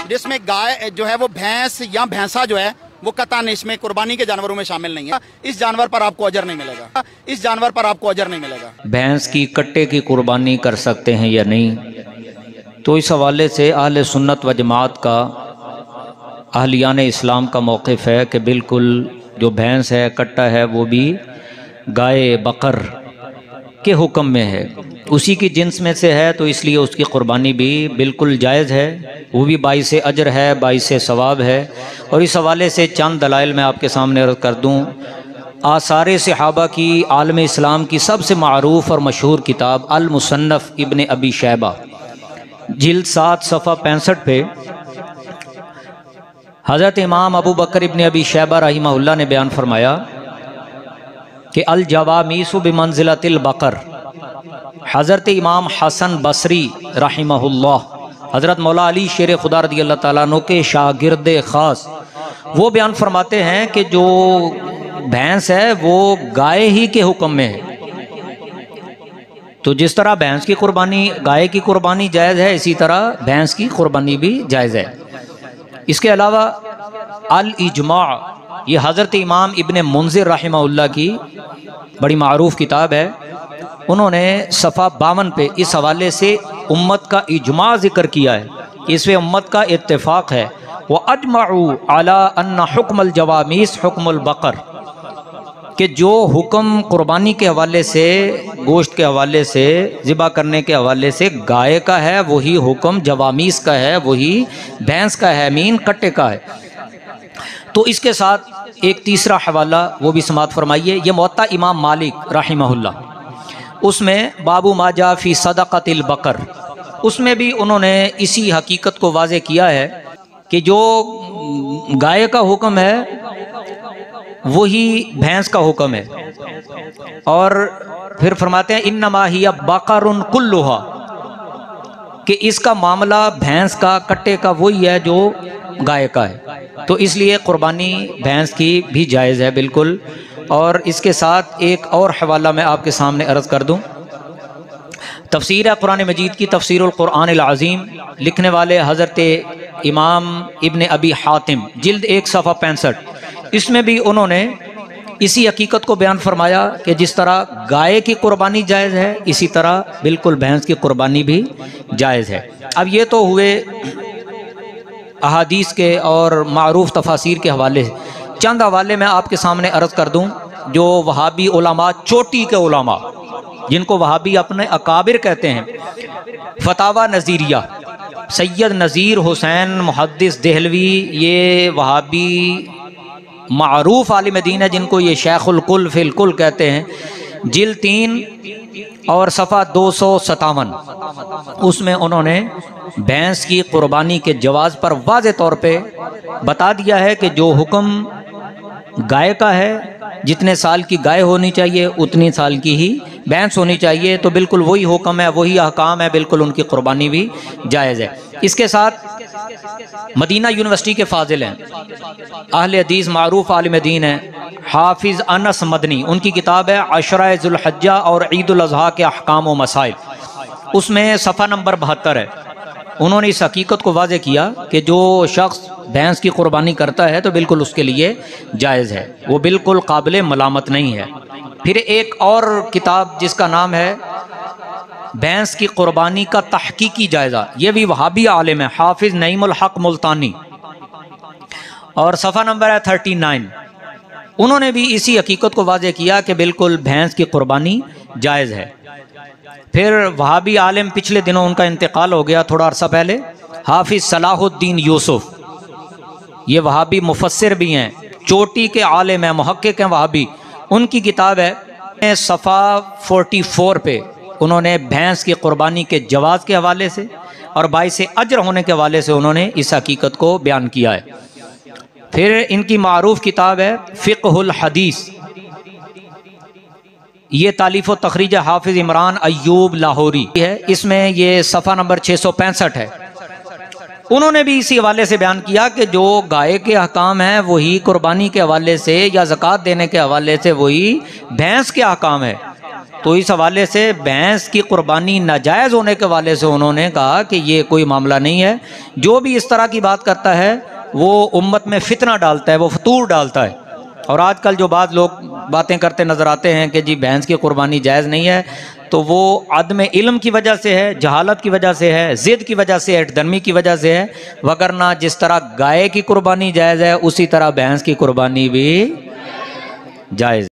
جس میں گائے جو ہے وہ بھینس یا بھینسا جو ہے وہ قطعاً اس میں قربانی کے جانوروں میں شامل نہیں ہے. اس جانور پر آپ کو اجر نہیں ملے گا. اس جانور پر آپ کو اجر نہیں ملے گا. بھینس کی کٹے کی قربانی کر سکتے ہیں یا نہیں؟ تو اس حوالے سے اہل سنت و جماعت کا، اہلیان اسلام کا موقف ہے کہ بالکل جو بھینس ہے، کٹا ہے، وہ بھی گائے بقر کے حکم میں ہے، اسی کی جنس میں سے ہے، تو اس لیے اس کی قربانی بھی بالکل جائز ہے، وہ بھی باعث اجر ہے، باعث ثواب ہے. اور اس حوالے سے چند دلائل میں آپ کے سامنے عرض کر دوں. آثار صحابہ کی عالم اسلام کی سب سے معروف اور مشہور کتاب المصنف ابن ابی شیبہ، جلد 7 صفحہ 65 پہ حضرت امام ابو بکر ابن ابی شیبہ رحمہ اللہ نے بیان فرمایا کہ الجوامیس بمنزلۃ البقر. حضرت امام حسن بصری رحمہ اللہ، حضرت مولا علی شیر خدا رضی اللہ تعالیٰ عنہ کے شاگرد خاص، وہ بیان فرماتے ہیں کہ جو بھینس ہے وہ گائے ہی کے حکم میں ہے. تو جس طرح بھینس کی قربانی، گائے کی قربانی جائز ہے، اسی طرح بھینس کی قربانی بھی جائز ہے. اس کے علاوہ الاجماع، یہ حضرت امام ابن منذر رحمہ اللہ کی بڑی معروف کتاب ہے، انہوں نے صفحہ 52 پہ اس حوالے سے امت کا اجماع ذکر کیا ہے کہ اس میں امت کا اتفاق ہے. وَأَجْمَعُوا عَلَىٰ أَنَّ حُكْمَ الْجَوَامِيسِ حُكْمُ الْبَقَرِ، کہ جو حکم قربانی کے حوالے سے، گوشت کے حوالے سے، ذبح کرنے کے حوالے سے گائے کا ہے، وہی حکم جوامیس کا ہے، وہی بھینس کا ہے، مین کٹے کا ہے. تو اس کے ساتھ ایک تیسرا حوالہ وہ بھی سماعت فرمائیے. یہ موطا امام مالک رحمہ اللہ، اس میں باب ما جاء فی صدقۃ البقر، اس میں بھی انہوں نے اسی حقیقت کو واضح کیا ہے کہ جو گائے کا حکم ہے وہی بھینس کا حکم ہے. اور پھر فرماتے ہیں انما ہی بقر کلھا، کہ اس کا معاملہ بھینس کا، کٹے کا وہی ہے جو گائے کا ہے. تو اس لیے قربانی بھینس کی بھی جائز ہے بالکل. اور اس کے ساتھ ایک اور حوالہ میں آپ کے سامنے عرض کر دوں. تفسیر قرآن مجید کی تفسیر القرآن العظیم، لکھنے والے حضرت امام ابن ابی حاتم، جلد 1 صفحہ 65، اس میں بھی انہوں نے اسی حقیقت کو بیان فرمایا کہ جس طرح گائے کی قربانی جائز ہے، اسی طرح بالکل بھینس کی قربانی بھی جائز ہے. اب یہ تو ہوئے احادیث کے اور معروف تفاسیر کے حوالے. چند حوالے میں آپ کے سامنے عرض کر دوں. جو وہابی علماء، چوٹی کے علماء جن کو وہابی اپنے اکابر کہتے ہیں، فتاوی نظیریہ، سید نذیر حسین محدث دہلوی، یہ وہابی معروف عالم دین ہے جن کو یہ شیخ الکل فی الکل کہتے ہیں، جلد 3 اور صفحہ 257، اس میں انہوں نے بھینس کی قربانی کے جواز پر واضح طور پہ بتا دیا ہے کہ جو حکم گائے کا ہے، جتنے سال کی گائے ہونی چاہیے اتنی سال کی ہی بھینس ہونی چاہیے. تو بالکل وہی حکم ہے، وہی احکام ہے، بالکل ان کی قربانی بھی جائز ہے. اس کے ساتھ مدینہ یونیورسٹی کے فاضل ہیں، اہل حدیث، معروف عالم دین ہیں، حافظ انس مدنی، ان کی کتاب ہے عشرہ ذو الحجہ اور عید الاضحیٰ کے احکام و مسائل، اس میں صفحہ نمبر 72 ہے. انہوں نے اس حقیقت کو واضح کیا کہ جو شخص بھینس کی قربانی کرتا ہے تو بالکل اس کے لیے جائز ہے، وہ بالکل قابل ملامت نہیں ہے. پھر ایک اور کتاب جس کا نام ہے بھینس کی قربانی کا تحقیقی جائزہ، یہ بھی وہابی عالم ہے، حافظ نعیم الحق ملتانی، اور صفحہ نمبر ہے 39. انہوں نے بھی اسی حقیقت کو واضح کیا کہ بالکل بھینس کی قربانی جائز ہے. پھر وہابی عالم، پچھلے دنوں ان کا انتقال ہو گیا تھوڑا عرصہ پہلے، حافظ صلاح الدین یوسف، یہ وہابی مفسر بھی ہیں، چوٹی کے عالم ہیں، محقق ہیں وہابی. ان کی کتاب ہے صفحہ 44 پہ انہوں نے بھینس کی قربانی کے جواز کے حوالے سے اور باعث اجر ہونے کے حوالے سے انہوں نے اس حقیقت کو بیان کیا ہے. پھر ان کی معروف کتاب ہے فقہ الحدیث، یہ تالیف و تخریج حافظ عمران ایوب لاہوری ہے، اس میں یہ صفحہ نمبر 665 ہے. انہوں نے بھی اسی حوالے سے بیان کیا کہ جو گائے کے احکام ہیں وہی قربانی کے حوالے سے یا زکوٰۃ دینے کے حوالے سے وہی بھینس کے احکام ہے. تو اس حوالے سے بھینس کی قربانی ناجائز ہونے کے حوالے سے انہوں نے کہا کہ یہ کوئی معاملہ نہیں ہے. جو بھی اس طرح کی بات کرتا ہے وہ امت میں فتنہ ڈالتا ہے، وہ فتور ڈالتا ہے. اور آج کل جو بعض لوگ باتیں کرتے نظر آتے ہیں کہ جی بھینس کی قربانی جائز نہیں ہے، تو وہ عدم علم کی وجہ سے ہے، جہالت کی وجہ سے ہے، ضد کی وجہ سے، ہٹ درمی کی وجہ سے ہے. وگرنہ جس طرح گائے کی قربانی جائز ہے اسی طرح بھینس کی قربانی بھی جائز ہے.